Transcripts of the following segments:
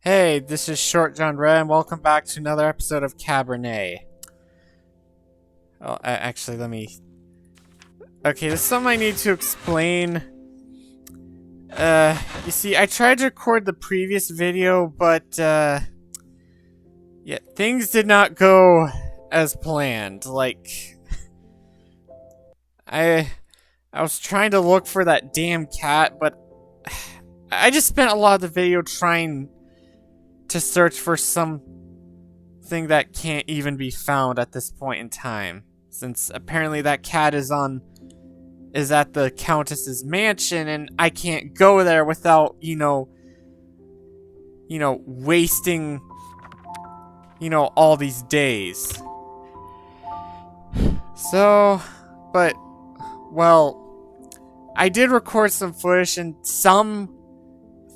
Hey, this is Short John Red, and welcome back to another episode of Cabernet. Oh, actually, let me... Okay, this is something I need to explain. You see, I tried to record the previous video, but, yeah, things did not go as planned. Like, I was trying to look for that damn cat, but I just spent a lot of the video trying to search for something that can't even be found at this point in time, since apparently that cat is at the Countess's mansion, and I can't go there without, wasting, all these days. So, but, well, I did record some footage, and some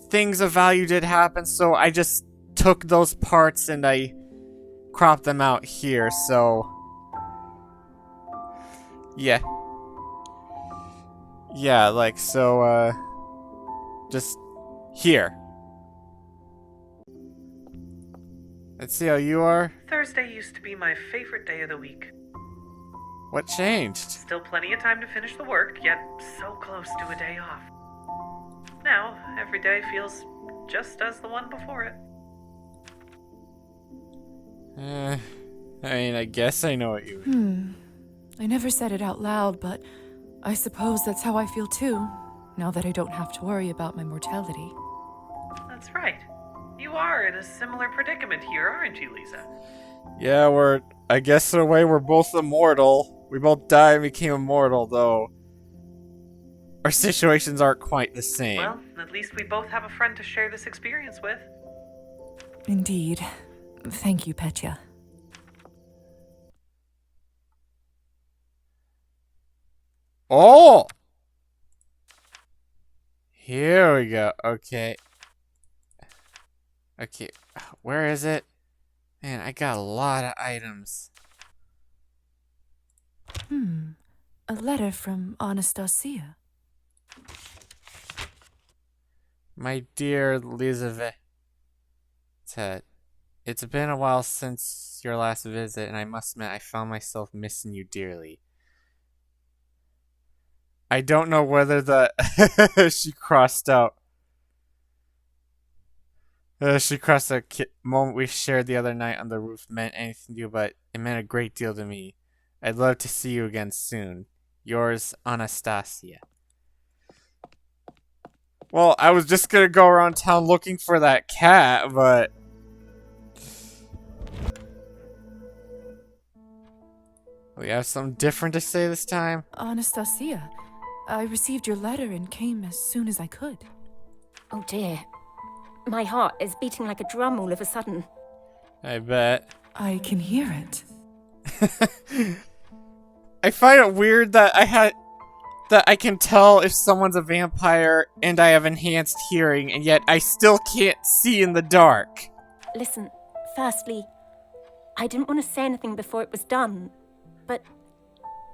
things of value did happen, so I just took those parts and I cropped them out here, so yeah, like, so, just here. Let's see how you are. Thursday used to be my favorite day of the week. What changed? Still plenty of time to finish the work, yet so close to a day off. Now, every day feels just as the one before it. I mean, I guess I know what you mean. I never said it out loud, but I suppose that's how I feel too, now that I don't have to worry about my mortality. That's right. You are in a similar predicament here, aren't you, Lisa? Yeah, I guess in a way we're both immortal. We both died and became immortal, though our situations aren't quite the same. Well, at least we both have a friend to share this experience with. Indeed. Thank you, Petya. Oh! Here we go. Okay. Okay, where is it? Man, I got a lot of items. A letter from Anastasia. My dear Elizabeth, it's been a while since your last visit, and I must admit I found myself missing you dearly. I don't know whether she crossed out. She crossed the moment we shared the other night on the roof meant anything to you, but it meant a great deal to me. I'd love to see you again soon. Yours, Anastasia. Well, I was just gonna go around town looking for that cat, but... We have something different to say this time? Anastasia, I received your letter and came as soon as I could. Oh dear. My heart is beating like a drum all of a sudden. I bet. I can hear it. I find it weird that I can tell if someone's a vampire and I have enhanced hearing, and yet I still can't see in the dark. Listen, firstly, I didn't want to say anything before it was done, but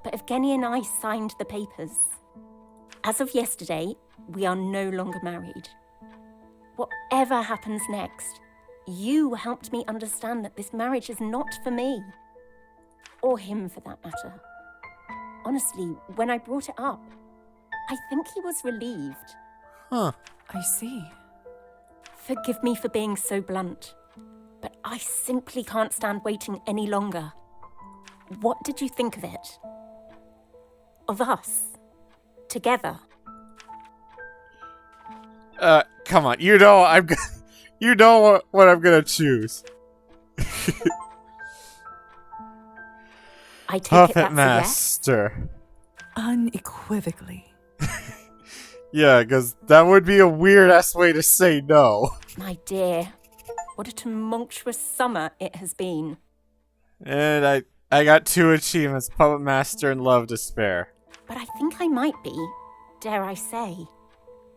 Evgeny and I signed the papers. As of yesterday, we are no longer married. Whatever happens next, you helped me understand that this marriage is not for me. Or him, for that matter. Honestly, when I brought it up, I think he was relieved. Huh. I see. Forgive me for being so blunt, but I simply can't stand waiting any longer. What did you think of it? Of us? Together? Come on. You know what I'm gonna choose. I take it Puppet that's Master. a yes? Unequivocally. Yeah, because that would be a weird-ass way to say no. My dear, what a tumultuous summer it has been. And I got 2 achievements, Puppet Master and Love to spare. But I think I might be, dare I say,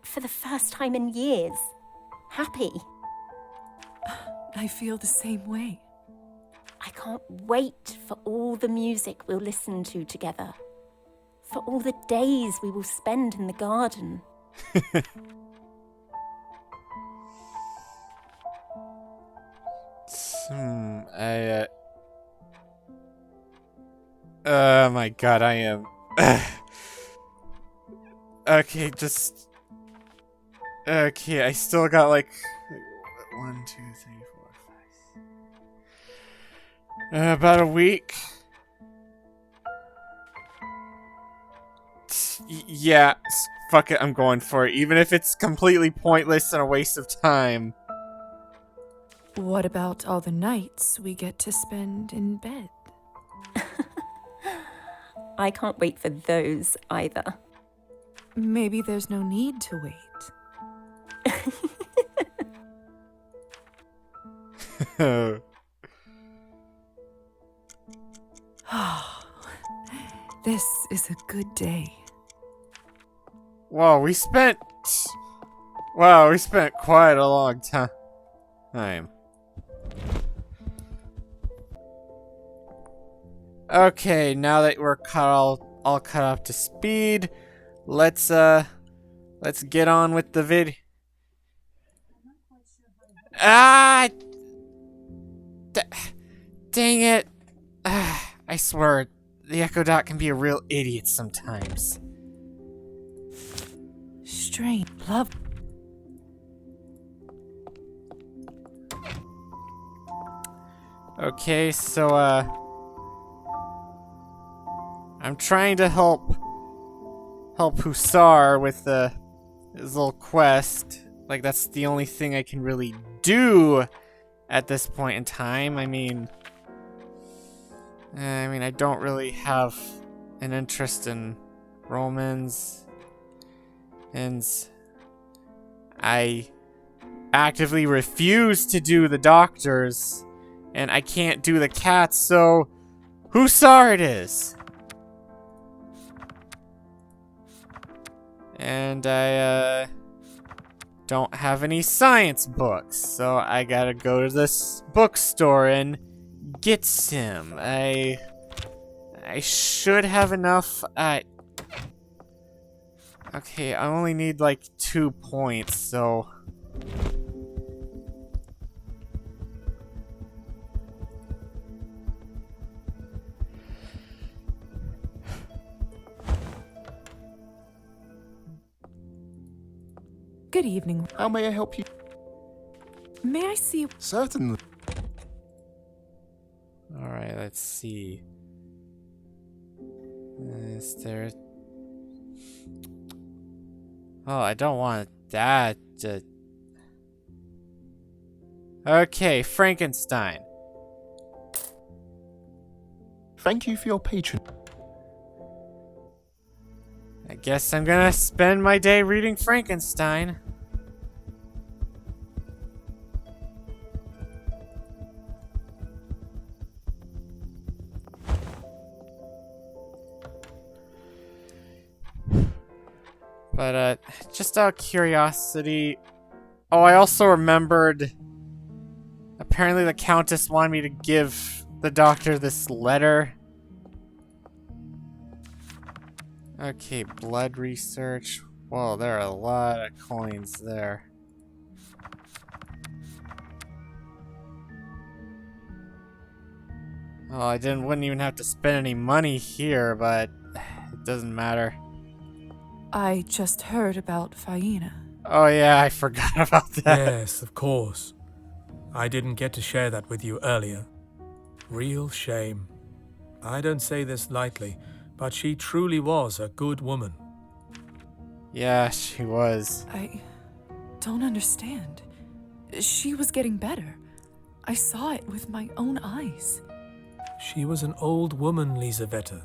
for the first time in years, happy. I feel the same way. I can't wait for all the music we'll listen to together. For all the days we will spend in the garden. Oh my god, I am... Okay, just... Okay, I still got like... 1, 2, 3, 4, 5... about a week. Yeah, fuck it, I'm going for it. Even if it's completely pointless and a waste of time. What about all the nights we get to spend in bed? I can't wait for those either. Maybe there's no need to wait. This is a good day. Wow, we spent quite a long time. Okay, now that we're all caught up to speed, let's get on with the video. Dang it. I swear, the Echo Dot can be a real idiot sometimes. Strange love. Okay, so, I'm trying to help Hussar with his little quest. Like, that's the only thing I can really do at this point in time. I mean, I don't really have an interest in Romans, and I actively refuse to do the doctors, and I can't do the cats, so Hussar it is. And I don't have any science books, so I gotta go to this bookstore and get some. I should have enough. Okay, I only need like 2 points, so. Good evening. How may I help you? May I see? Certainly. Alright, let's see. Is there... Oh, I don't want that. Okay, Frankenstein. Thank you for your patron. I guess I'm gonna spend my day reading Frankenstein. But, just out of curiosity... Oh, I also remembered... Apparently the Countess wanted me to give the doctor this letter. Okay, blood research. Whoa, there are a lot of coins there. Oh, I wouldn't even have to spend any money here, but it doesn't matter. I just heard about Faina. Oh yeah, I forgot about that. Yes, of course. I didn't get to share that with you earlier. Real shame. I don't say this lightly, but she truly was a good woman. Yeah, she was. I don't understand. She was getting better. I saw it with my own eyes. She was an old woman, Lisaveta.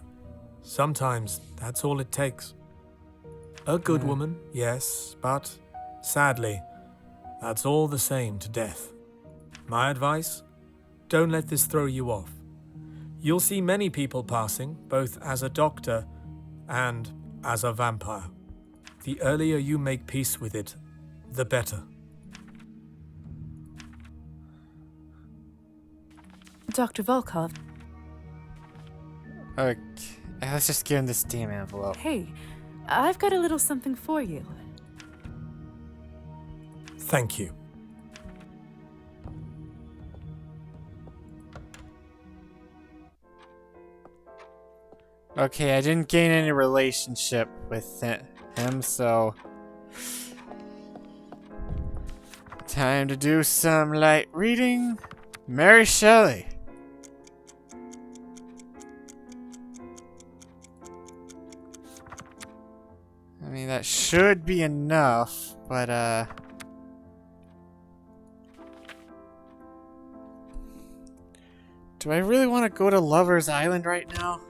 Sometimes that's all it takes. A good woman, yes, but sadly, that's all the same to death. My advice? Don't let this throw you off. You'll see many people passing, both as a doctor and as a vampire. The earlier you make peace with it, the better. Dr. Volkov. Okay, let's just give him this damn envelope. Hey, I've got a little something for you. Thank you. Okay, I didn't gain any relationship with him, so... Time to do some light reading. Mary Shelley. I mean, that should be enough, but, do I really want to go to Lover's Island right now?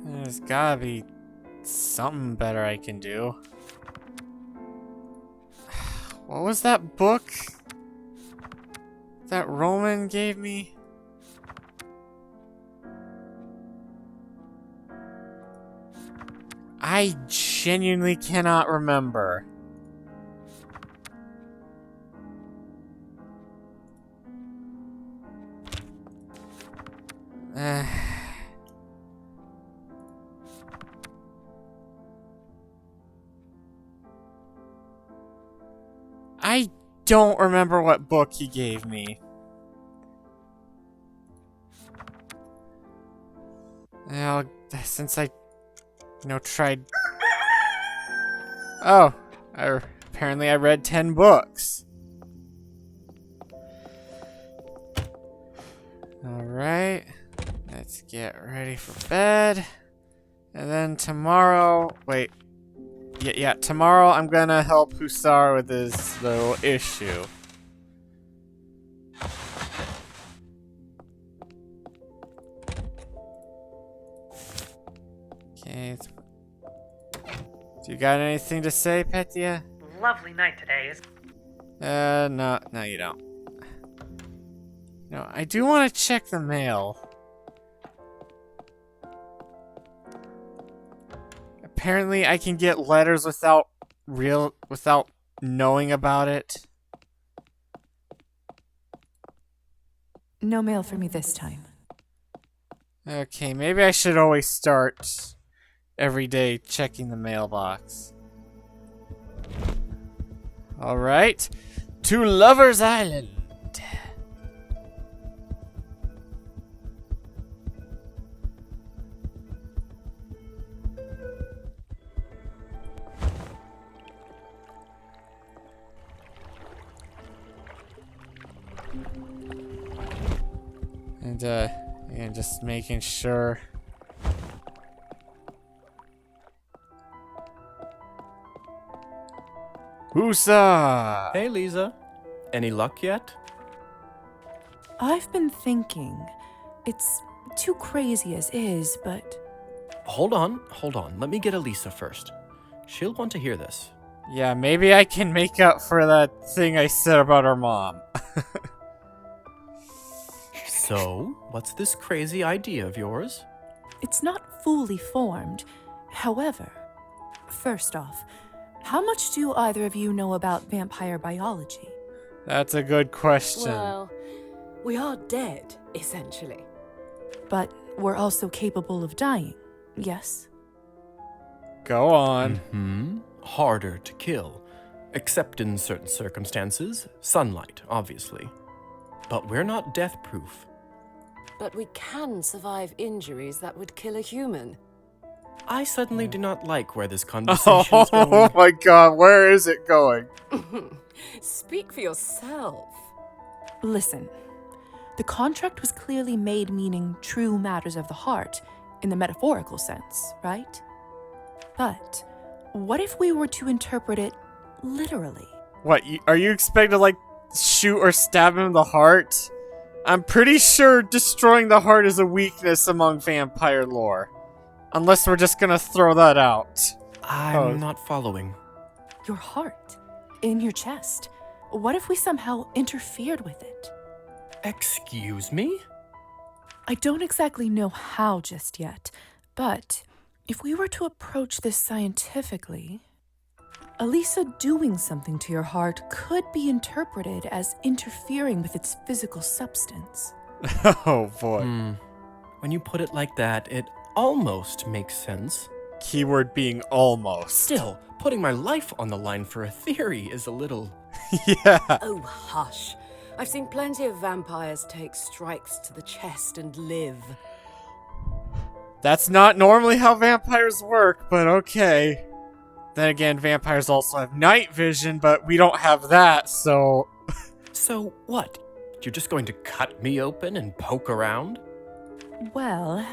There's gotta be something better I can do. What was that book that Roman gave me? I genuinely cannot remember. I don't remember what book he gave me. Well, since I, tried... Oh, apparently I read 10 books. Alright, let's get ready for bed. And then tomorrow, wait. Yeah, tomorrow I'm gonna help Hussar with his little issue. Okay. Do you got anything to say, Petya? Lovely night today. No, you don't. No, I do want to check the mail. Apparently, I can get letters without knowing about it. No mail for me this time. Okay, maybe I should always start every day checking the mailbox. Alright, to Lover's Island. And just making sure. Woosa! Hey, Lisa. Any luck yet? I've been thinking. It's too crazy as is, but... Hold on. Let me get Elisa first. She'll want to hear this. Yeah, maybe I can make up for that thing I said about her mom. So, what's this crazy idea of yours? It's not fully formed. However, first off, how much do either of you know about vampire biology? That's a good question. Well, we are dead, essentially. But we're also capable of dying, yes? Go on. Harder to kill. Except in certain circumstances. Sunlight, obviously. But we're not death-proof. But we can survive injuries that would kill a human. I suddenly do not like where this conversation is Oh going. my god, where is it going? Speak for yourself. Listen, the contract was clearly made meaning true matters of the heart, in the metaphorical sense, right? But what if we were to interpret it literally? What, are you expected to, like, shoot or stab him in the heart? I'm pretty sure destroying the heart is a weakness among vampire lore. Unless we're just gonna throw that out. I'm not following. Your heart, in your chest. What if we somehow interfered with it? Excuse me? I don't exactly know how just yet, but if we were to approach this scientifically, Elisa doing something to your heart could be interpreted as interfering with its physical substance. Oh boy. When you put it like that, it almost makes sense. Keyword being almost. Still, putting my life on the line for a theory is a little... Yeah. Oh, hush. I've seen plenty of vampires take strikes to the chest and live. That's not normally how vampires work, but okay. Then again, vampires also have night vision, but we don't have that, so... So what? You're just going to cut me open and poke around? Well,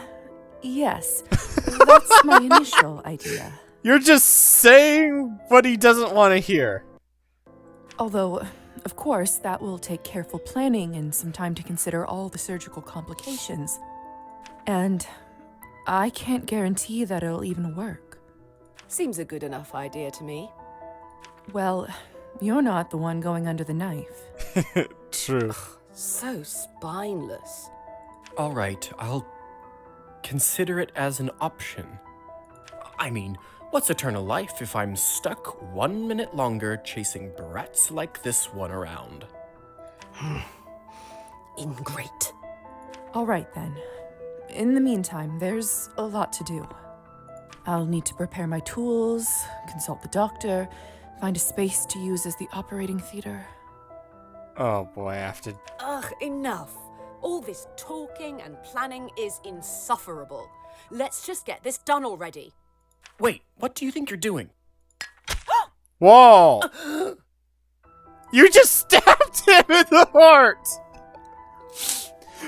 yes. That's my initial idea. You're just saying what he doesn't want to hear. Although, of course, that will take careful planning and some time to consider all the surgical complications. And I can't guarantee that it'll even work. Seems a good enough idea to me. Well, you're not the one going under the knife. True. So spineless. All right, I'll consider it as an option. I mean, what's eternal life if I'm stuck 1 minute longer chasing brats like this one around? Ingrate. All right, then. In the meantime, there's a lot to do. I'll need to prepare my tools, consult the doctor, find a space to use as the operating theater. Oh boy, I have to... Ugh, enough. All this talking and planning is insufferable. Let's just get this done already. Wait, what do you think you're doing? Whoa! You just stabbed him in the heart!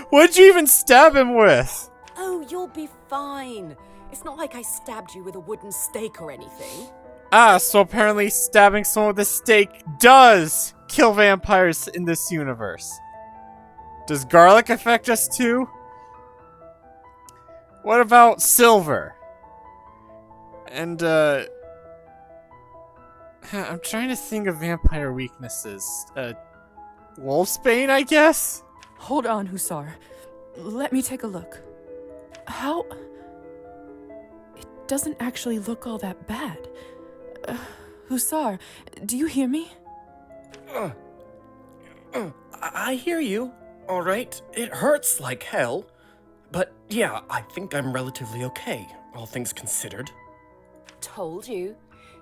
What'd you even stab him with? Oh, you'll be fine. It's not like I stabbed you with a wooden stake or anything. Ah, so apparently stabbing someone with a stake does kill vampires in this universe. Does garlic affect us too? What about silver? And, I'm trying to think of vampire weaknesses. Wolfsbane, I guess? Hold on, Hussar. Let me take a look. How... It doesn't actually look all that bad. Hussar, do you hear me? I hear you. All right, it hurts like hell. But yeah, I think I'm relatively okay, all things considered. Told you.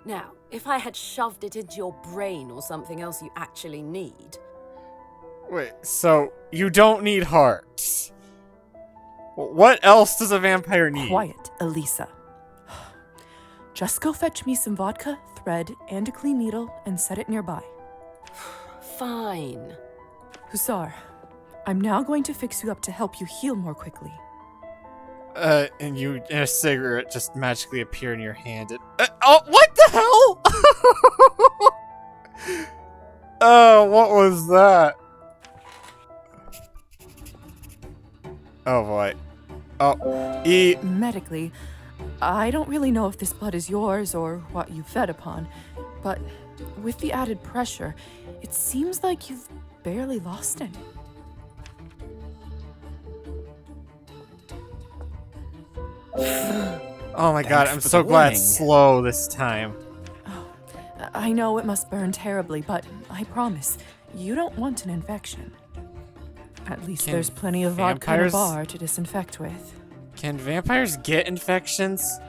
Now, if I had shoved it into your brain or something else you actually need. Wait, so you don't need hearts. What else does a vampire need? Quiet, Elisa. Just go fetch me some vodka, thread, and a clean needle, and set it nearby. Fine. Hussar, I'm now going to fix you up to help you heal more quickly. And a cigarette just magically appear in your hand. Oh, what the hell? Oh, what was that? Oh boy. Oh, Medically, I don't really know if this blood is yours or what you fed upon, but with the added pressure, it seems like you've barely lost any. Oh my god, I'm so glad it's slow this time. Oh, I know it must burn terribly, but I promise, you don't want an infection. At least there's plenty of vodka in a bar to disinfect with. Can vampires get infections?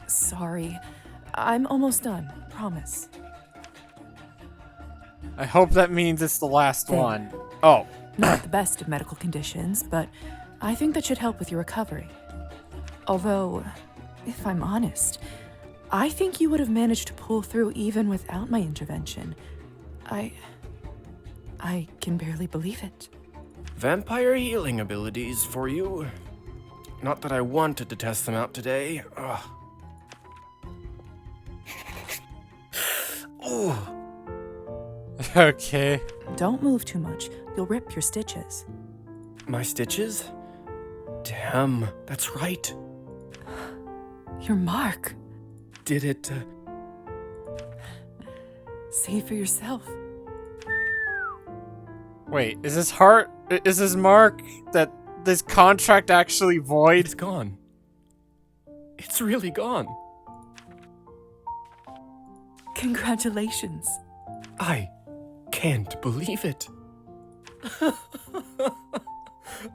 Sorry. I'm almost done, promise. I hope that means it's the last There. one. Oh. Not the best of medical conditions, but I think that should help with your recovery. Although, if I'm honest, I think you would have managed to pull through even without my intervention. I can barely believe it. Vampire healing abilities for you. Not that I wanted to test them out today. Ugh. Ooh. Okay. Don't move too much. You'll rip your stitches. My stitches? Damn, that's right. Your mark. Did it, See for yourself. Wait, is this heart? Is this mark that this contract actually void? It's gone. It's really gone. Congratulations. I can't believe it.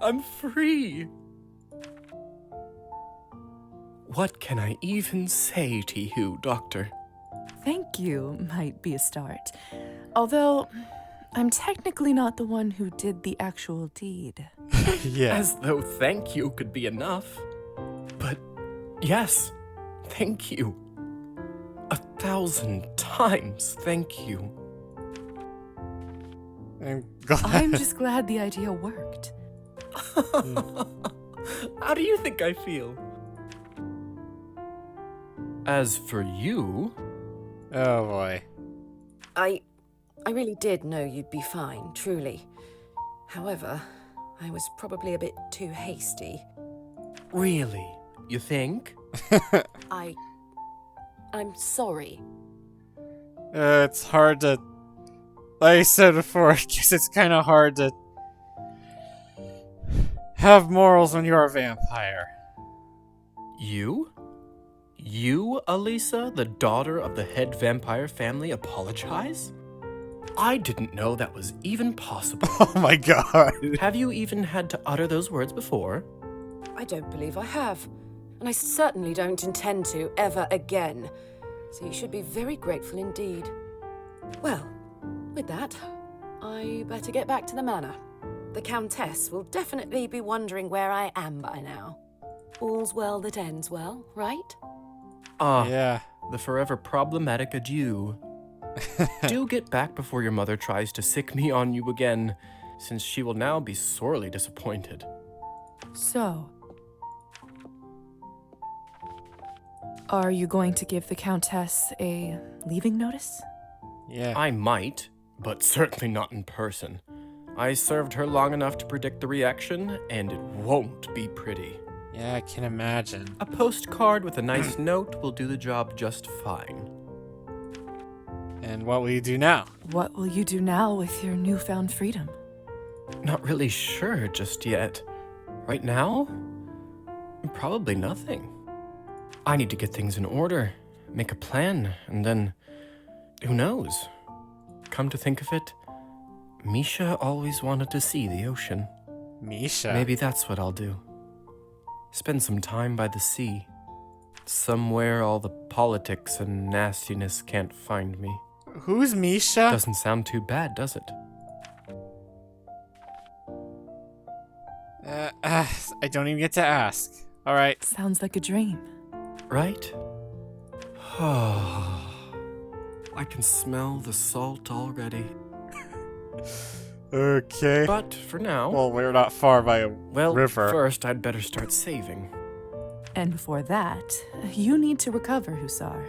I'm free. What can I even say to you, Doctor? Thank you might be a start. Although, I'm technically not the one who did the actual deed. Yeah. As though thank you could be enough. But yes, thank you. 1,000 times thank you. I'm glad. I'm just glad the idea worked. How do you think I feel? As for you, Oh boy. I really did know you'd be fine, truly. However, I was probably a bit too hasty. really, you think? I'm sorry. It's hard to, like I said before, I guess it's kind of hard to have morals when you're a vampire. You? You, Elisa, the daughter of the head vampire family, apologize? I didn't know that was even possible. Oh my god. Have you even had to utter those words before? I don't believe I have. And I certainly don't intend to ever again. So you should be very grateful indeed. Well, with that, I better get back to the manor. The Countess will definitely be wondering where I am by now. All's well that ends well, right? Yeah. The forever problematic adieu. Do get back before your mother tries to sick me on you again, since she will now be sorely disappointed. So, are you going to give the Countess a leaving notice? Yeah. I might, but certainly not in person. I served her long enough to predict the reaction, and it won't be pretty. Yeah, I can imagine. A postcard with a nice note will do the job just fine. And what will you do now? What will you do now with your newfound freedom? Not really sure just yet. Right now? Probably nothing. I need to get things in order, make a plan, and then... who knows? Come to think of it, Misha always wanted to see the ocean. Misha? Maybe that's what I'll do. Spend some time by the sea. Somewhere all the politics and nastiness can't find me. Who's Misha? Doesn't sound too bad, does it? I don't even get to ask. Alright. Sounds like a dream. Right? I can smell the salt already. Okay. But for now, Well, we're not far by a river. first I'd better start saving. And before that, you need to recover, Hussar.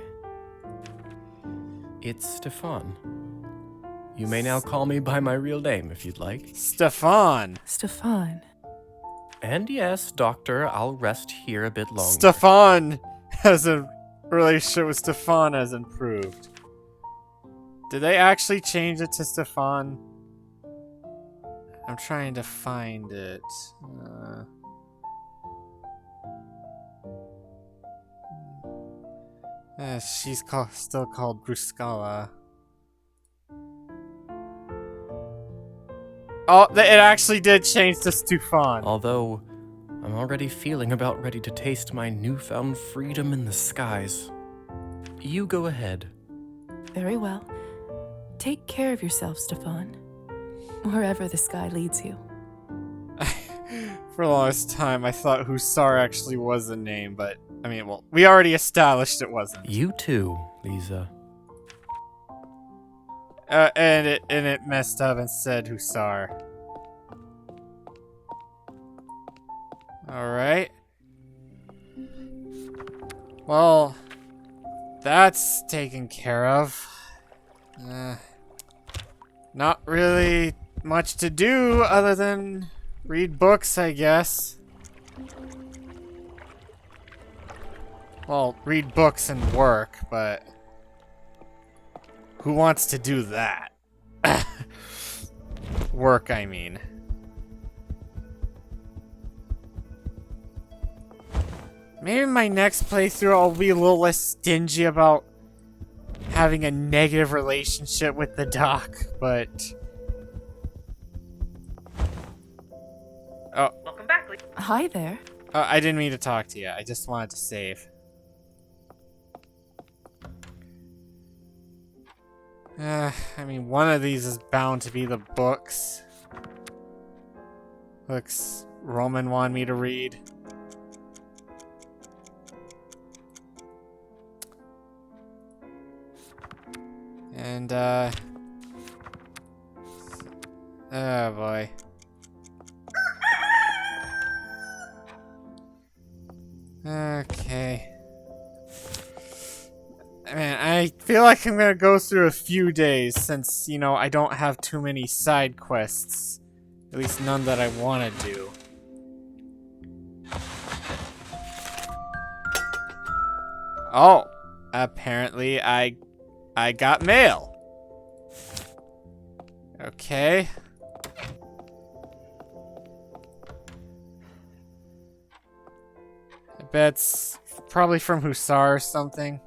It's Stefan. You may now call me by my real name if you'd like. Stefan. Stefan. And yes, Doctor, I'll rest here a bit longer. Stefan has a relationship with Stefan has improved. Did they actually change it to Stefan? I'm trying to find it. She's still called Bruscala. Oh, it actually did change to Stefan. Although, I'm already feeling about ready to taste my newfound freedom in the skies. You go ahead. Very well. Take care of yourself, Stefan. Wherever the sky leads you. For the longest time, I thought Hussar actually was a name, but, I mean, well, we already established it wasn't. You too, Lisa. And it messed up and said Hussar. Alright. Well, that's taken care of. Not really much to do other than read books, I guess. Well, read books and work, but who wants to do that? Work, I mean. Maybe my next playthrough I'll be a little less stingy about having a negative relationship with the doc, but... Oh, Welcome back, Lee. Hi there. I didn't mean to talk to you. I just wanted to save. I mean, one of these is bound to be the books. Looks Roman wanted me to read. And, oh boy. Okay. Man, I feel like I'm gonna go through a few days since, you know, I don't have too many side quests. At least none that I want to do. Oh, apparently I got mail. Okay. I bet it's probably from Hussar or something.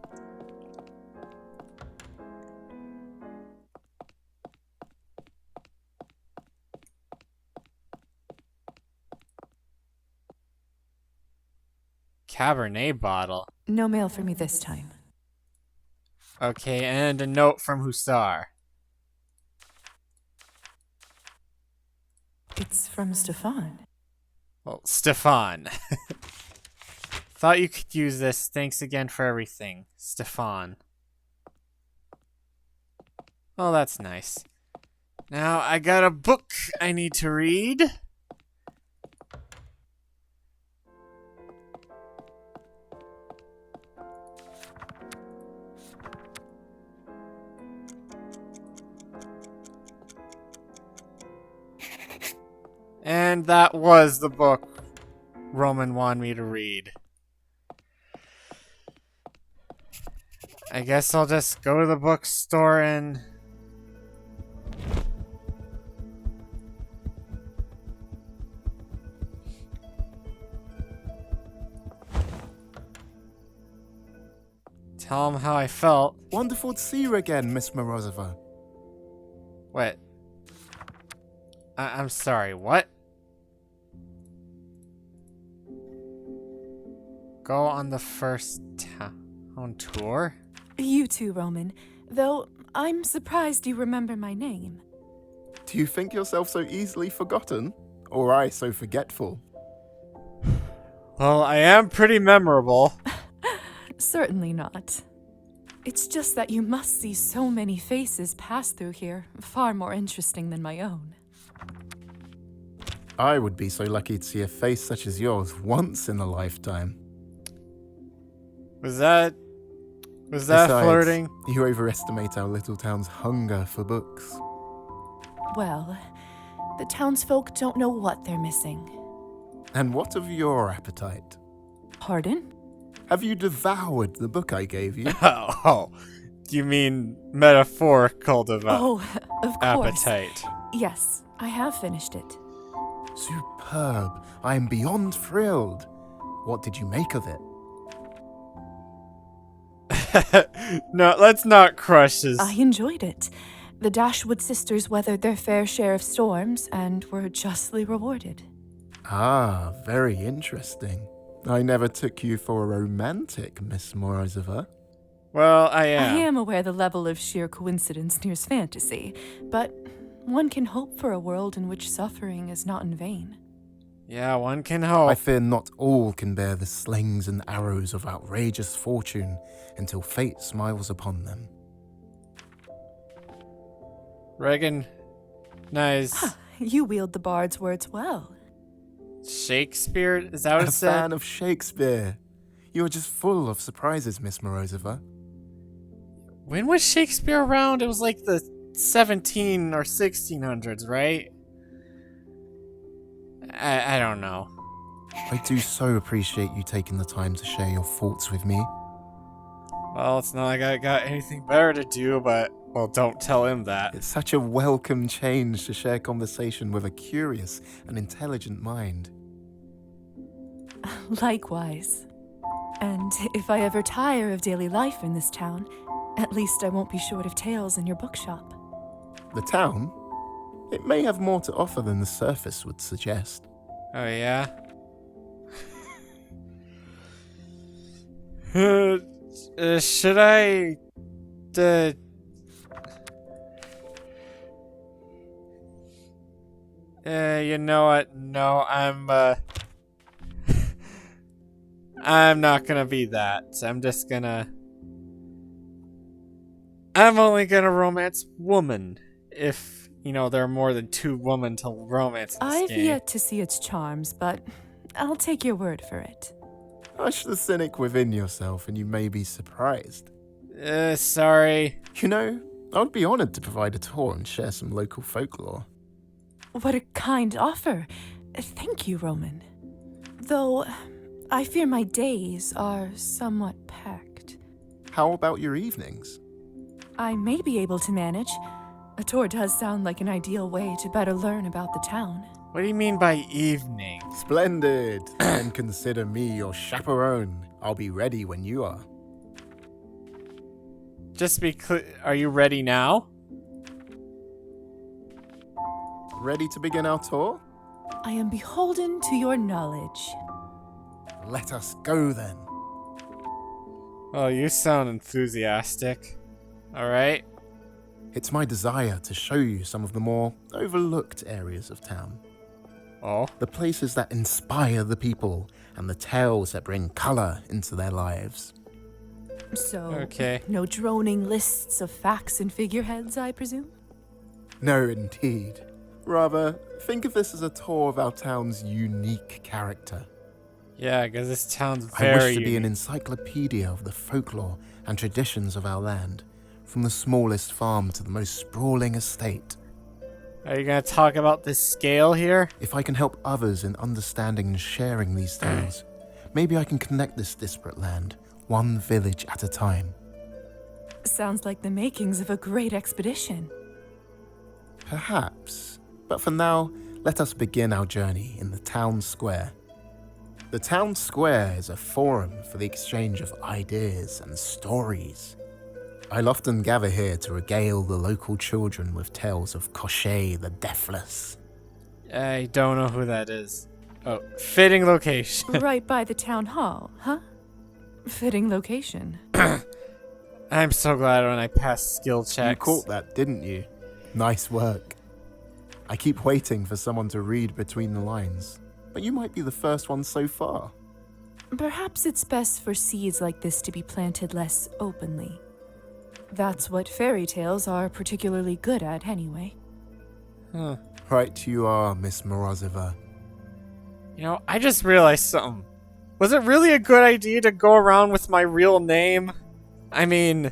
Cabernet bottle. No mail for me this time. Okay, and a note from Hussar. It's from Stefan. Well, Stefan. Thought you could use this. Thanks again for everything, Stefan. Oh, that's nice. Now I got a book I need to read. And that was the book Roman wanted me to read. I guess I'll just go to the bookstore and... tell him how I felt. Wonderful to see you again, Miss Morozova. What? I'm sorry, what? Go on the first town tour? You too, Roman. Though I'm surprised you remember my name. Do you think yourself so easily forgotten? Or I so forgetful? Well, I am pretty memorable. Certainly not. It's just that you must see so many faces pass through here, far more interesting than my own. I would be so lucky to see a face such as yours once in a lifetime. Was that Besides, flirting? You overestimate our little town's hunger for books. Well, the townsfolk don't know what they're missing. And what of your appetite? Pardon? Have you devoured the book I gave you? Oh, you mean metaphorical Oh, of course. appetite? Yes, I have finished it. Superb. I am beyond thrilled. What did you make of it? No, let's not crush his... I enjoyed it. The Dashwood sisters weathered their fair share of storms and were justly rewarded. Ah, very interesting. I never took you for a romantic, Miss Morozova. Well, I am. I am aware the level of sheer coincidence nears fantasy, but one can hope for a world in which suffering is not in vain. Yeah, one can hope. I fear not all can bear the slings and arrows of outrageous fortune until fate smiles upon them. Regan, nice. You wield the bard's words well. Shakespeare? Is that what A it said? fan of Shakespeare. You are just full of surprises, Miss Morozova. When was Shakespeare around? It was like the 17 or 1600s, right? I don't know. I do so appreciate you taking the time to share your thoughts with me. Well, it's not like I got anything better to do, but, well, don't tell him that. It's such a welcome change to share conversation with a curious and intelligent mind. Likewise. And if I ever tire of daily life in this town, at least I won't be short of tales in your bookshop. The town? It may have more to offer than the surface would suggest. Oh, yeah? Should I... You know what? No, I'm not gonna be that. I'm only gonna romance woman. If, there are more than 2 women to romance in this I've game. yet to see its charms, but I'll take your word for it. Hush the cynic within yourself and you may be surprised. Sorry. I would be honored to provide a tour and share some local folklore. What a kind offer. Thank you, Roman. Though, I fear my days are somewhat packed. How about your evenings? I may be able to manage. A tour does sound like an ideal way to better learn about the town. What do you mean by evening? Splendid. Then consider me your chaperone. I'll be ready when you are. Just be clear, are you ready now? Ready to begin our tour? I am beholden to your knowledge. Let us go then. Oh, you sound enthusiastic. Alright. It's my desire to show you some of the more overlooked areas of town. Oh? The places that inspire the people and the tales that bring color into their lives. So, Okay. no droning lists of facts and figureheads, I presume? No, indeed. Rather, think of this as a tour of our town's unique character. Yeah, because this town's I very wish to be an unique. encyclopedia of the folklore and traditions of our land, from the smallest farm to the most sprawling estate. Are you gonna talk about this scale here? If I can help others in understanding and sharing these tales, maybe I can connect this disparate land, one village at a time. Sounds like the makings of a great expedition. Perhaps. But for now, let us begin our journey in the town square. The town square is a forum for the exchange of ideas and stories. I'll often gather here to regale the local children with tales of Cochet the Deathless. I don't know who that is. Oh, fitting location. Right by the town hall, huh? Fitting location. I'm so glad when I passed skill checks. You caught that, didn't you? Nice work. I keep waiting for someone to read between the lines, but you might be the first one so far. Perhaps it's best for seeds like this to be planted less openly. That's what fairy tales are particularly good at, anyway. Huh. Right you are, Miss Morozova. I just realized something. Was it really a good idea to go around with my real name? I mean,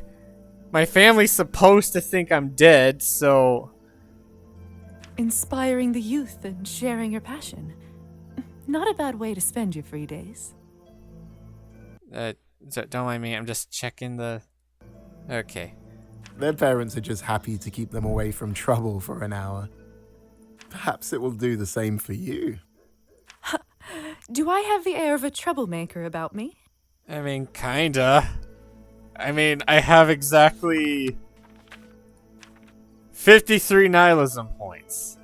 my family's supposed to think I'm dead, so... Inspiring the youth and sharing your passion. Not a bad way to spend your free days. Don't mind me, I'm just checking the... Okay. Their parents are just happy to keep them away from trouble for an hour. Perhaps it will do the same for you. Do I have the air of a troublemaker about me? I mean, kinda. I have exactly 53 nihilism points.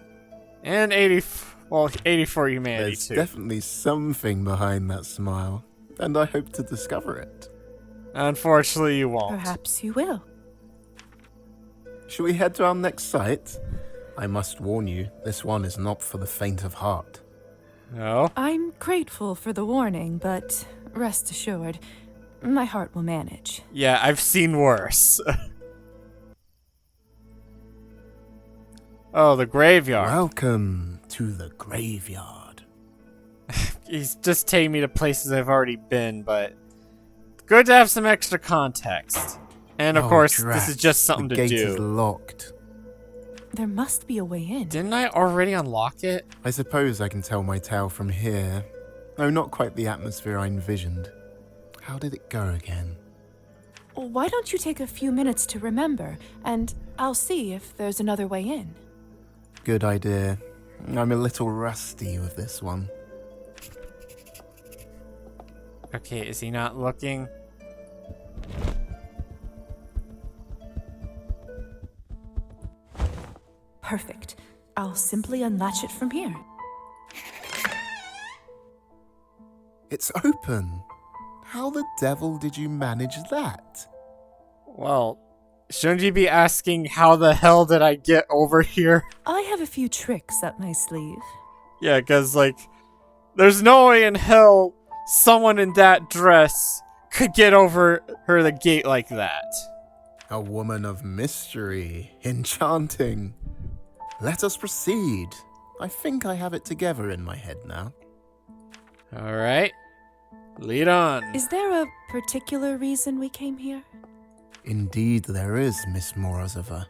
And 84 humanity There's too. definitely something behind that smile, and I hope to discover it. Unfortunately, you won't. Perhaps you will. Shall we head to our next site? I must warn you, this one is not for the faint of heart. No? I'm grateful for the warning, but rest assured, my heart will manage. Yeah, I've seen worse. Oh, the graveyard. Welcome to the graveyard. He's just taking me to places I've already been, but good to have some extra context. And of Oh, course, drat. this is just something the to gate is do. locked. There must be a way in. Didn't I already unlock it? I suppose I can tell my tale from here. Oh, not quite the atmosphere I envisioned. How did it go again? Why don't you take a few minutes to remember, and I'll see if there's another way in. Good idea. I'm a little rusty with this one. Okay, is he not looking? Perfect. I'll simply unlatch it from here. It's open. How the devil did you manage that? Well, shouldn't you be asking how the hell did I get over here? I have a few tricks up my sleeve. Yeah, because, like, there's no way in hell someone in that dress could get over the gate like that. A woman of mystery, enchanting. Let us proceed. I think I have it together in my head now. Alright. Lead on. Is there a particular reason we came here? Indeed there is, Miss Morozova.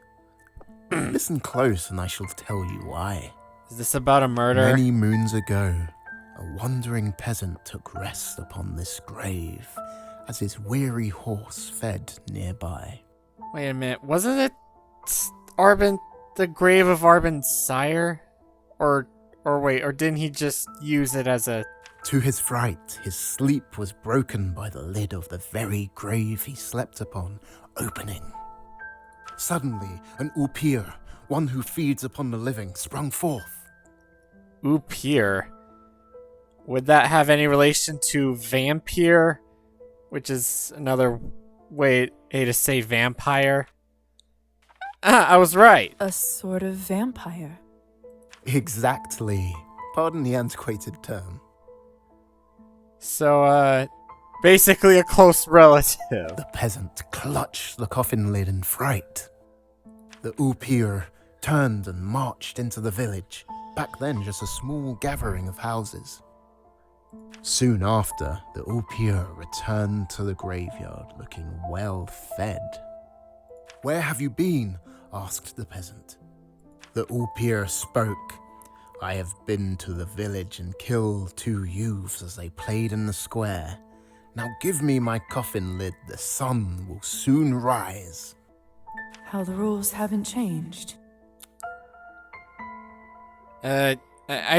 Listen close and I shall tell you why. Is this about a murder? Many moons ago, a wandering peasant took rest upon this grave as his weary horse fed nearby. Wait a minute. Wasn't it Arbin, the grave of Arbin's sire? Or didn't he just use it as a... To his fright, his sleep was broken by the lid of the very grave he slept upon, opening. Suddenly, an Upir, one who feeds upon the living, sprung forth. Upir? Would that have any relation to vampire? Which is another way to say vampire? Ah, I was right. A sort of vampire. Exactly. Pardon the antiquated term. So, basically a close relative. The peasant clutched the coffin lid in fright. The Upir turned and marched into the village, back then just a small gathering of houses. Soon after, the Upir returned to the graveyard looking well fed. Where have you been? Asked the peasant. The Upir spoke. I have been to the village and killed 2 youths as they played in the square. Now give me my coffin lid, the sun will soon rise. How the rules haven't changed. I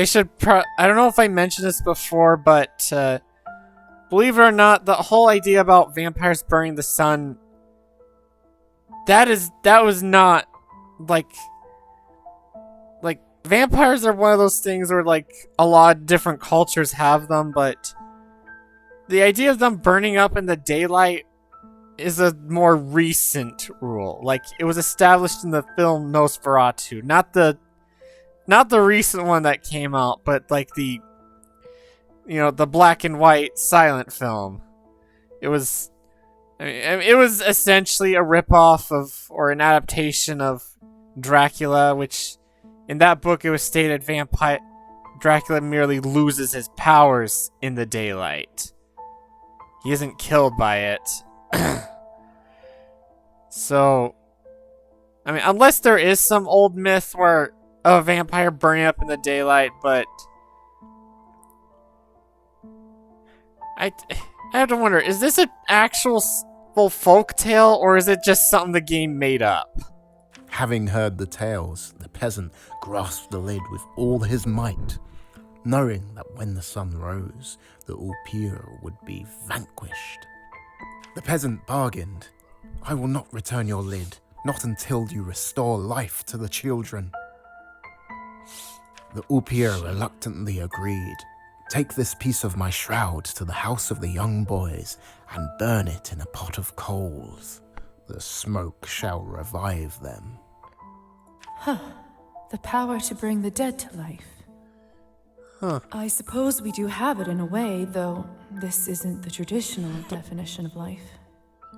should I don't know if I mentioned this before, but believe it or not, the whole idea about vampires burning the sun, that was not like vampires are one of those things where like a lot of different cultures have them, but the idea of them burning up in the daylight is a more recent rule. Like, it was established in the film Nosferatu, not the recent one that came out, but like the black and white silent film. It was essentially a ripoff of, or an adaptation of, Dracula, which in that book it was stated Dracula merely loses his powers in the daylight. He isn't killed by it. So, I mean, unless there is some old myth where a vampire burning up in the daylight, but I have to wonder, is this an actual full folk tale, or is it just something the game made up? Having heard the tales, the peasant grasped the lid with all his might, knowing that when the sun rose, the Upir would be vanquished. The peasant bargained. I will not return your lid, not until you restore life to the children. The Upir reluctantly agreed. Take this piece of my shroud to the house of the young boys and burn it in a pot of coals. The smoke shall revive them. Huh. The power to bring the dead to life. Huh. I suppose we do have it in a way, though this isn't the traditional definition of life.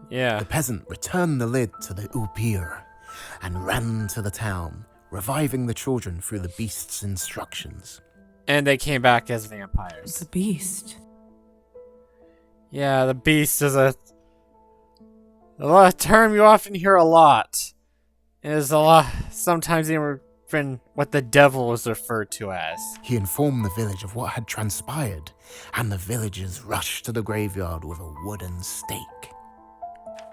Yeah. The peasant returned the lid to the Upir and ran to the town, reviving the children through the beast's instructions. And they came back as vampires. The beast. Yeah, the beast is a term you often hear a lot. It is a lot, sometimes even what the devil is referred to as. He informed the village of what had transpired, and the villagers rushed to the graveyard with a wooden stake.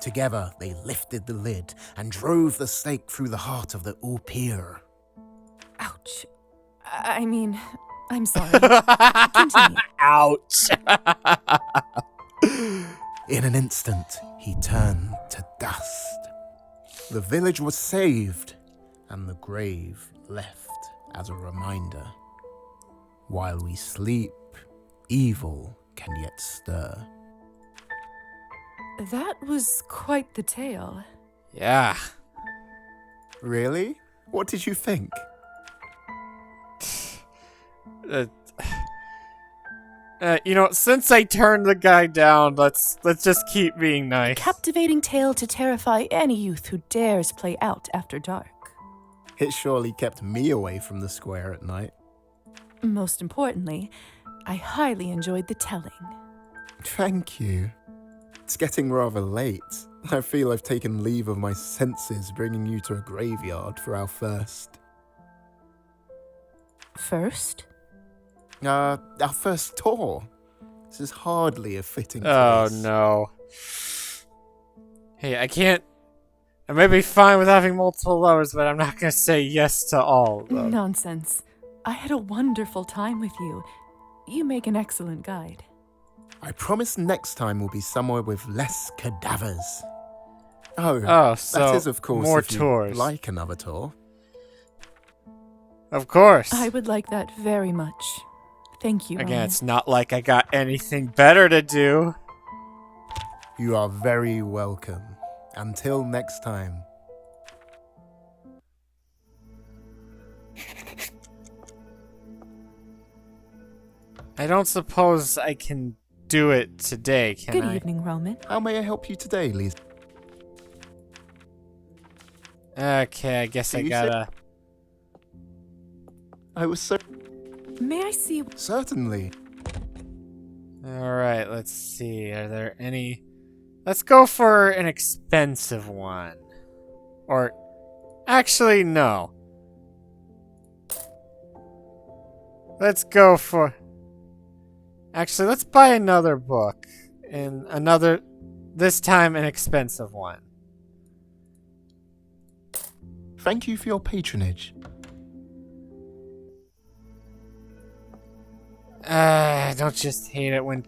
Together, they lifted the lid and drove the stake through the heart of the Upir. Ouch. I mean, I'm sorry. Continue. Ouch. In an instant, he turned to dust. The village was saved, and the grave left as a reminder. While we sleep, evil can yet stir. That was quite the tale. Yeah. Really? What did you think? Since I turned the guy down, let's just keep being nice. Captivating tale to terrify any youth who dares play out after dark. It surely kept me away from the square at night. Most importantly, I highly enjoyed the telling. Thank you. It's getting rather late. I feel I've taken leave of my senses bringing you to a graveyard for our first. First? Our first tour. This is hardly a fitting Oh place. no. Hey, I may be fine with having multiple lovers, but I'm not gonna say yes to all of them. Nonsense. I had a wonderful time with you. You make an excellent guide. I promise next time will be somewhere with less cadavers. Oh, so that is, of course, more if you tours. like another tour. Of course. I would like that very much. Thank you, Again, Ryan. it's not like I got anything better to do. You are very welcome. Until next time. I don't suppose I can do it today, can Good I? evening, Roman. How may I help you today, Lisa? Okay, I guess I You gotta... I was so... May I see? Certainly. Alright, let's see. Are there any... Let's go for an expensive one. Or... Actually, no. Let's go for... Actually, let's buy another book. And another... This time, an expensive one. Thank you for your patronage. I don't just hate it when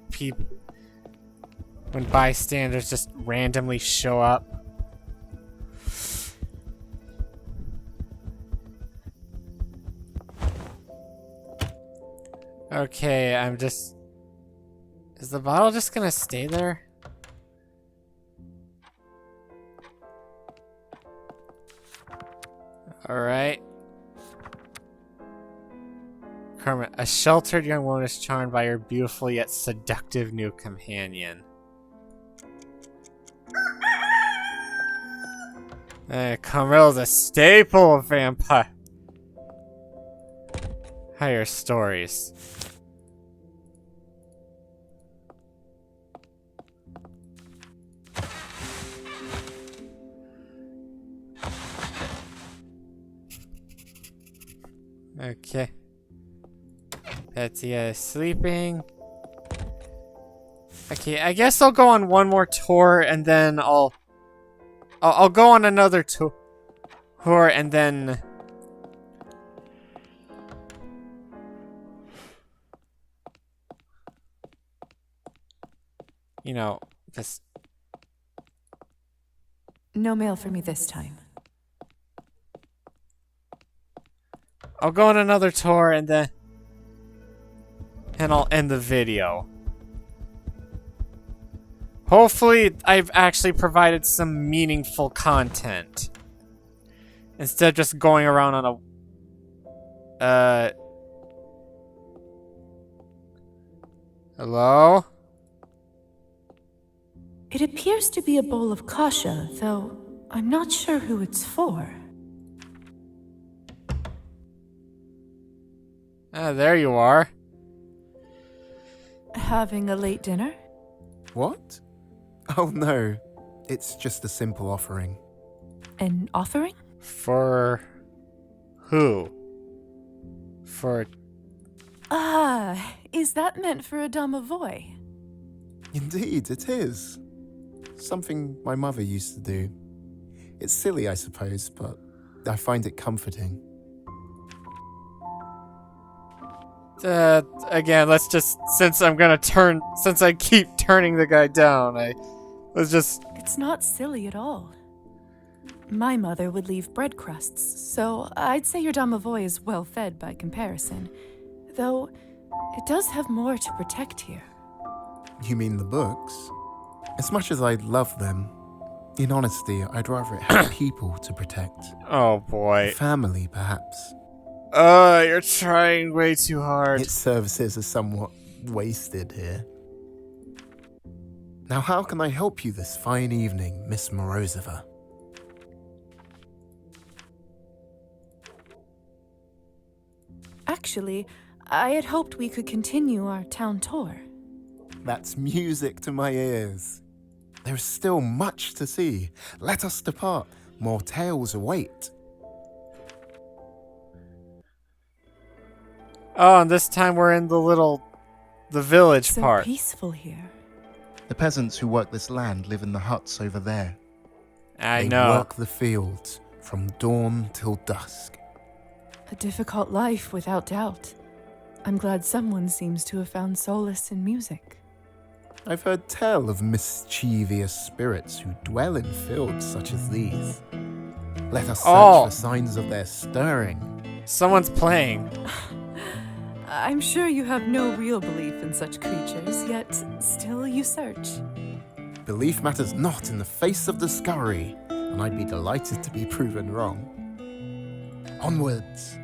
bystanders just randomly show up. Okay, I'm just... Is the bottle just gonna stay there? Alright. Kermit, a sheltered young woman is charmed by her beautiful yet seductive new companion. Carmel's a staple of vampire stories. Okay. Betsy is sleeping. Okay, I guess I'll go on one more tour and then I'll go on another tour and then just No mail for me this time. I'll go on another tour and then I'll end the video. Hopefully, I've actually provided some meaningful content. Instead of just going around on a... Hello? It appears to be a bowl of kasha, though I'm not sure who it's for. Ah, there you are. Having a late dinner? What? Oh no, it's just a simple offering. An offering? For... who? For... Ah, is that meant for a domovoi? Indeed, it is. Something my mother used to do. It's silly, I suppose, but I find it comforting. Again, let's just... Since I keep turning the guy down, let's just... It's not silly at all. My mother would leave bread crusts, so I'd say your domovoi is well fed by comparison. Though, it does have more to protect here. You mean the books? As much as I love them, In honesty, I'd rather it had people to protect. Oh boy. Family, perhaps. You're trying way too hard. Its services are somewhat wasted here. Now, how can I help you this fine evening, Miss Morozova? Actually, I had hoped we could continue our town tour. That's music to my ears. There's still much to see. Let us depart. More tales await. Oh, and this time we're in the village So part. peaceful here. The peasants who work this land live in the huts over there. I They know. work the fields from dawn till dusk. A difficult life, without doubt. I'm glad someone seems to have found solace in music. I've heard tell of mischievous spirits who dwell in fields such as these. Let us search for signs of their stirring. Someone's playing. I'm sure you have no real belief in such creatures, yet still you search. Belief matters not in the face of discovery, and I'd be delighted to be proven wrong. Onwards.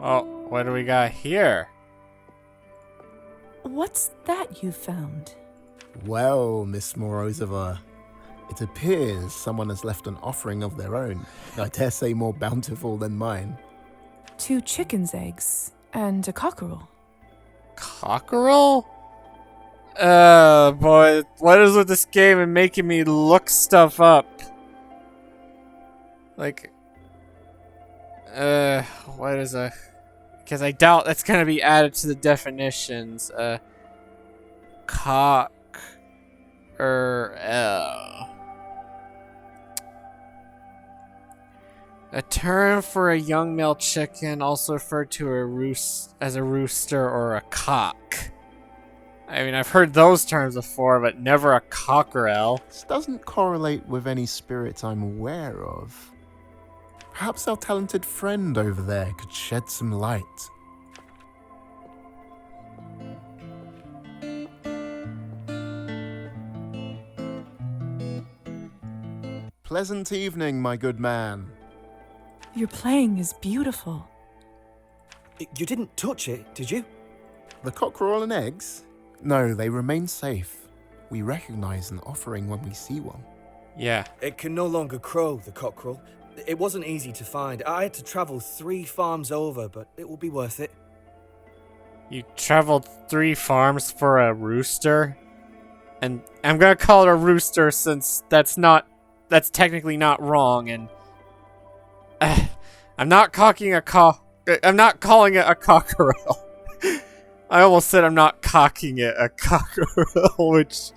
Oh, what do we got here? What's that you found? Well, Miss Morozova, it appears someone has left an offering of their own. I dare say more bountiful than mine. 2 chicken's eggs and a cockerel. Cockerel? Boy, what is with this game and making me look stuff up? Like, what is a... Because I doubt that's gonna be added to the definitions. Cock... A term for a young male chicken, also referred to as a rooster or a cock. I mean, I've heard those terms before, but never a cockerel. This doesn't correlate with any spirit I'm aware of. Perhaps our talented friend over there could shed some light. Pleasant evening, my good man. Your playing is beautiful. You didn't touch it, did you? The cockerel and eggs? No, they remain safe. We recognize an offering when we see one. Yeah. It can no longer crow, the cockerel. It wasn't easy to find. I had to travel 3 farms over, but it will be worth it. You traveled 3 farms for a rooster? And I'm gonna call it a rooster since that's technically not wrong, and... I'm not calling it a cockerel. I almost said I'm not cocking it a cockerel, which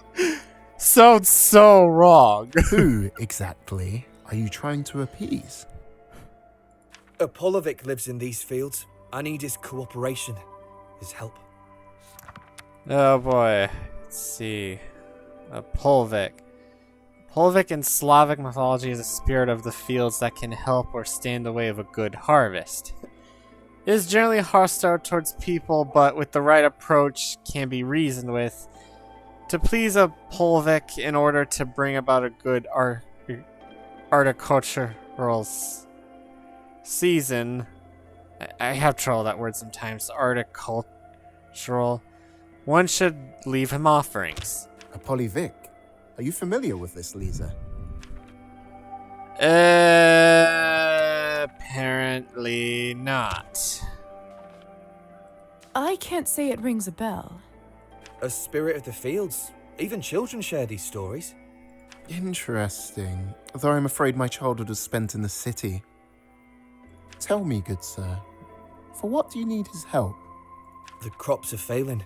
sounds so wrong. Who, exactly, are you trying to appease? Polovic lives in these fields. I need his cooperation, his help. Oh boy. Let's see. A Polvik. Polvik in Slavic mythology is a spirit of the fields that can help or stand in the way of a good harvest. It is generally hostile towards people, but with the right approach can be reasoned with. To please a Polvik in order to bring about a good horticultural season. I have trouble with that word sometimes. Horticultural. One should leave him offerings. A Polyvic. Are you familiar with this, Lisa? Apparently not. I can't say it rings a bell. A spirit of the fields. Even children share these stories. Interesting. Though I'm afraid my childhood was spent in the city. Tell me, good sir, for what do you need his help? The crops are failing.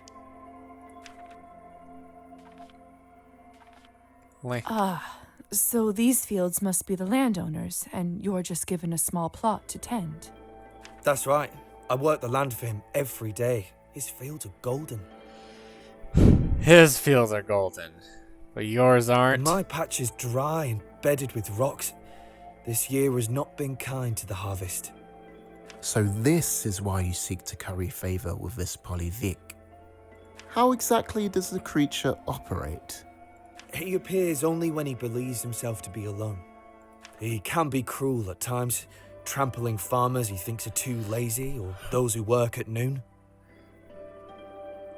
So these fields must be the landowners, and you're just given a small plot to tend. That's right. I work the land for him every day. His fields are golden. His fields are golden, but yours aren't. My patch is dry and bedded with rocks. This year has not been kind to the harvest. So this is why you seek to curry favor with this Polyvic. How exactly does the creature operate? He appears only when he believes himself to be alone. He can be cruel at times, trampling farmers he thinks are too lazy or those who work at noon.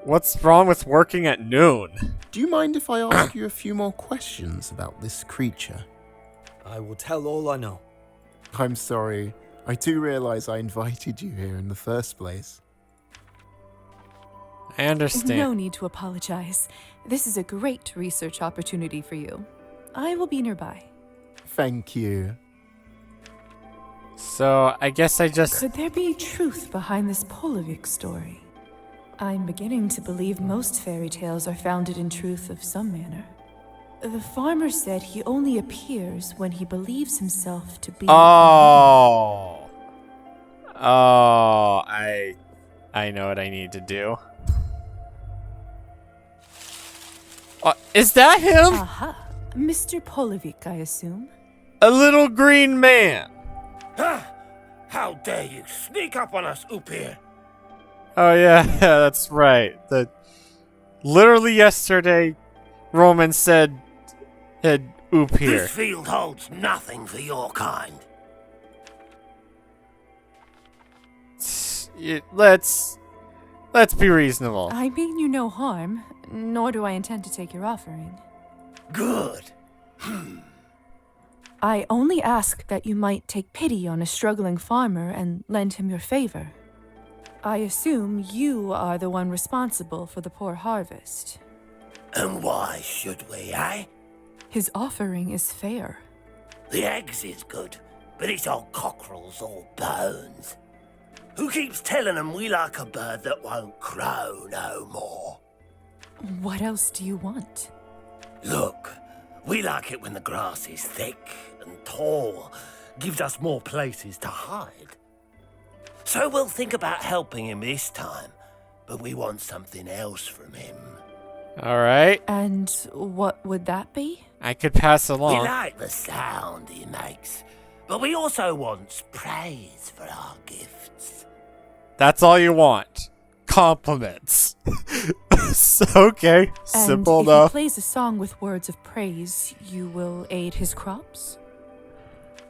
What's wrong with working at noon? Do you mind if I ask you a few more questions about this creature? I will tell all I know. I'm sorry. I do realize I invited you here in the first place. I understand. No need to apologize. This is a great research opportunity for you. I will be nearby. Thank you. So, I guess I just... Could there be truth behind this Polovic story? I'm beginning to believe most fairy tales are founded in truth of some manner. The farmer said he only appears when he believes himself to be... Oh. Oh, I know what I need to do. Is that him? Aha. Mr. Polovic, I assume. A little green man. How dare you sneak up on us, Upir? Oh yeah, that's right. Literally yesterday, Roman said had oop here. This field holds nothing for your kind. Let's be reasonable. I mean you no harm, nor do I intend to take your offering. Good. I only ask that you might take pity on a struggling farmer and lend him your favor. I assume you are the one responsible for the poor harvest. And why should we, eh? His offering is fair. The eggs is good, but it's old cockerels or bones. Who keeps telling them we like a bird that won't crow no more? What else do you want? Look, we like it when the grass is thick and tall, gives us more places to hide. So we'll think about helping him this time, but we want something else from him. Alright. And what would that be? I could pass We along. like the sound he makes, but we also want praise for our gifts. That's all you want. Compliments. Okay. Simple and if enough. he plays a song with words of praise, you will aid his crops?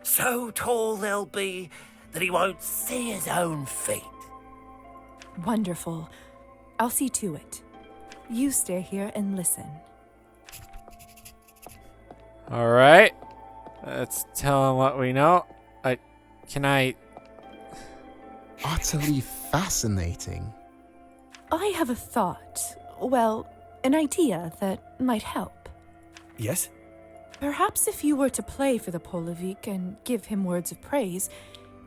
So tall they'll be that he won't see his own feet. Wonderful. I'll see to it. You stay here and listen. Alright. Let's tell him what we know. Can I... Utterly fascinating. I have a thought. Well, an idea that might help. Yes? Perhaps if you were to play for the Polovic and give him words of praise,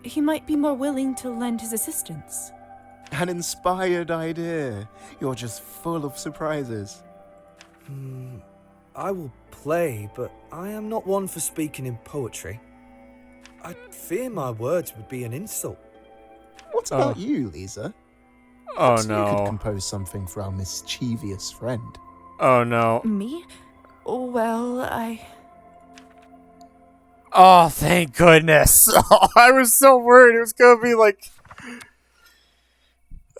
he might be more willing to lend his assistance. An inspired idea. You're just full of surprises. I will play, but I am not one for speaking in poetry. I fear my words would be an insult. What about you, Lisa? Oh Perhaps you could no. compose something for our mischievous friend. Oh no. Me? Well, Oh, thank goodness. I was so worried it was gonna be like...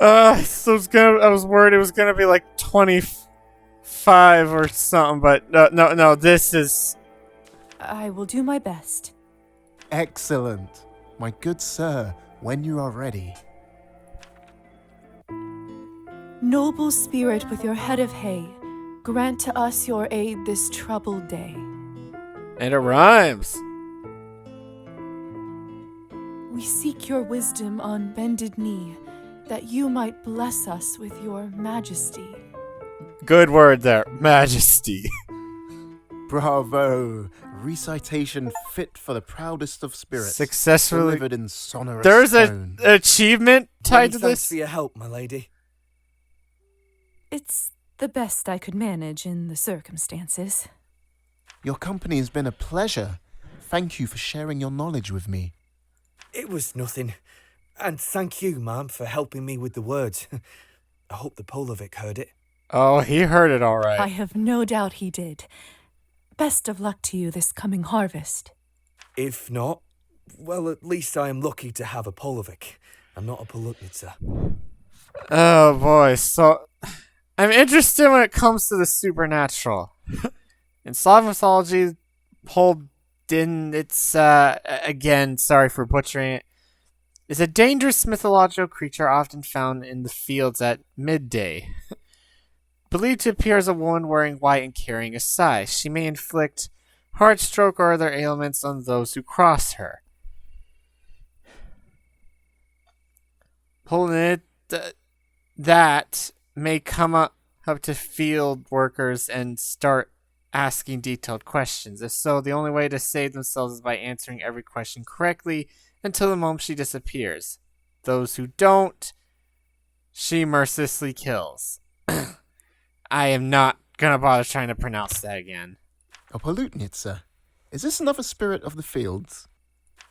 I was worried it was gonna be like 25 or something, but no, this is... I will do my best. Excellent. My good sir, when you are ready. Noble spirit with your head of hay, grant to us your aid this troubled day. And it rhymes. We seek your wisdom on bended knee, that you might bless us with your majesty. Good word there. Majesty. Bravo! Recitation fit for the proudest of spirits. Successfully Delivered in sonorous There's tone. an achievement tied to Many thanks this. for your help, my lady. It's the best I could manage in the circumstances. Your company has been a pleasure. Thank you for sharing your knowledge with me. It was nothing. And thank you, ma'am, for helping me with the words. I hope the Polovic heard it. Oh, he heard it all right. I have no doubt he did. Best of luck to you this coming harvest. If not, well, at least I am lucky to have a Polovic. I'm not a Polutnitsa. Oh boy, so I'm interested when it comes to the supernatural. In Slav mythology, Poldin, it's, again, sorry for butchering it, is a dangerous mythological creature often found in the fields at midday. Believed to appear as a woman wearing white and carrying a scythe. She may inflict heart stroke or other ailments on those who cross her. Poldin, that may come up to field workers and start asking detailed questions. If so, the only way to save themselves is by answering every question correctly until the moment she disappears. Those who don't, she mercilessly kills. I am not gonna bother trying to pronounce that again. A Polutnitsa. Is this another spirit of the fields?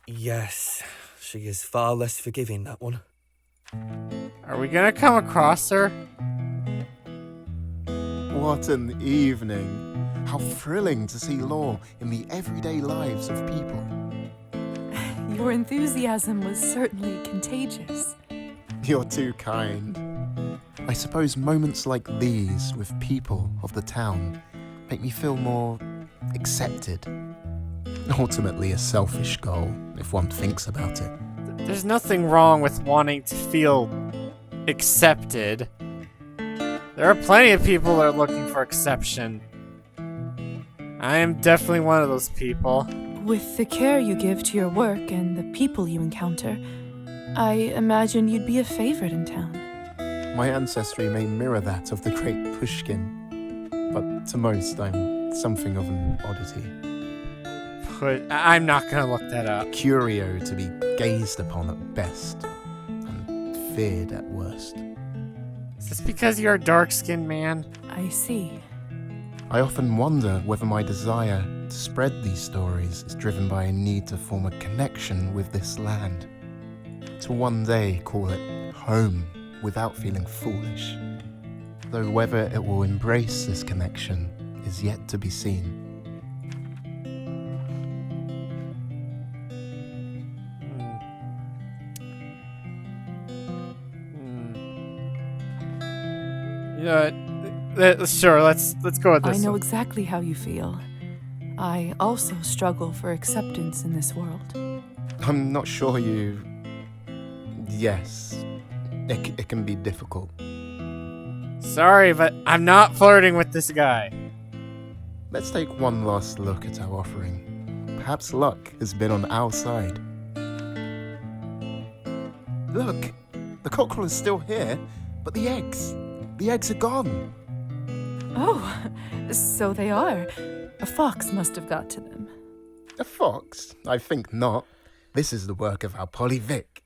Yes, she is far less forgiving, that one. Are we gonna come across her? What an evening. How thrilling to see law in the everyday lives of people. Your enthusiasm was certainly contagious. You're too kind. I suppose moments like these with people of the town make me feel more accepted. Ultimately a selfish goal, if one thinks about it. There's nothing wrong with wanting to feel accepted. There are plenty of people that are looking for exception. I am definitely one of those people. With the care you give to your work and the people you encounter, I imagine you'd be a favorite in town. My ancestry may mirror that of the great Pushkin, but to most I'm something of an oddity. I'm not gonna look that up. Curio to be gazed upon at best, and feared at worst. Is this because you're a dark-skinned man? I see. I often wonder whether my desire to spread these stories is driven by a need to form a connection with this land. To one day call it home without feeling foolish. Though whether it will embrace this connection is yet to be seen. Sure, let's go with this. I know one. exactly how you feel. I also struggle for acceptance in this world. I'm not sure you... Yes, it can be difficult. Sorry, but I'm not flirting with this guy. Let's take one last look at our offering. Perhaps luck has been on our side. Look, the cockerel is still here, but the eggs are gone. Oh, so they are. A fox must have got to them. A fox? I think not. This is the work of our Polly Vic.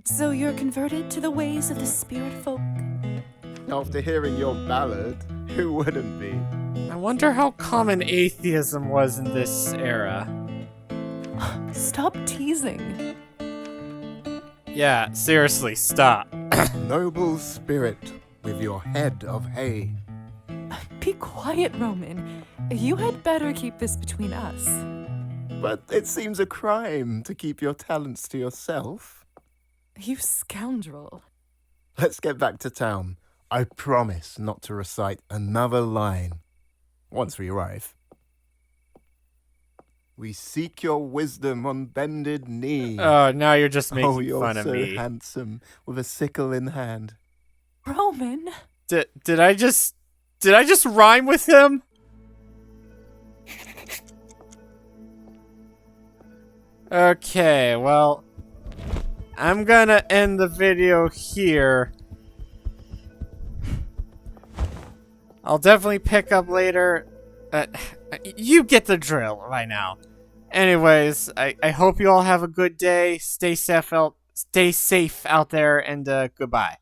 So you're converted to the ways of the spirit folk? After hearing your ballad, who wouldn't be? I wonder how common atheism was in this era. Stop teasing. Yeah, seriously, stop. Noble spirit with your head of hay. Be quiet, Roman. You had better keep this between us. But it seems a crime to keep your talents to yourself. You scoundrel. Let's get back to town. I promise not to recite another line once we arrive. We seek your wisdom on bended knee. Oh, now you're just making oh, you're fun of so me. handsome with a sickle in hand. Roman. Did I just rhyme with him? Okay, well, I'm gonna end the video here. I'll definitely pick up later. You get the drill by now. Anyways, I hope you all have a good day. Stay safe out there, and goodbye.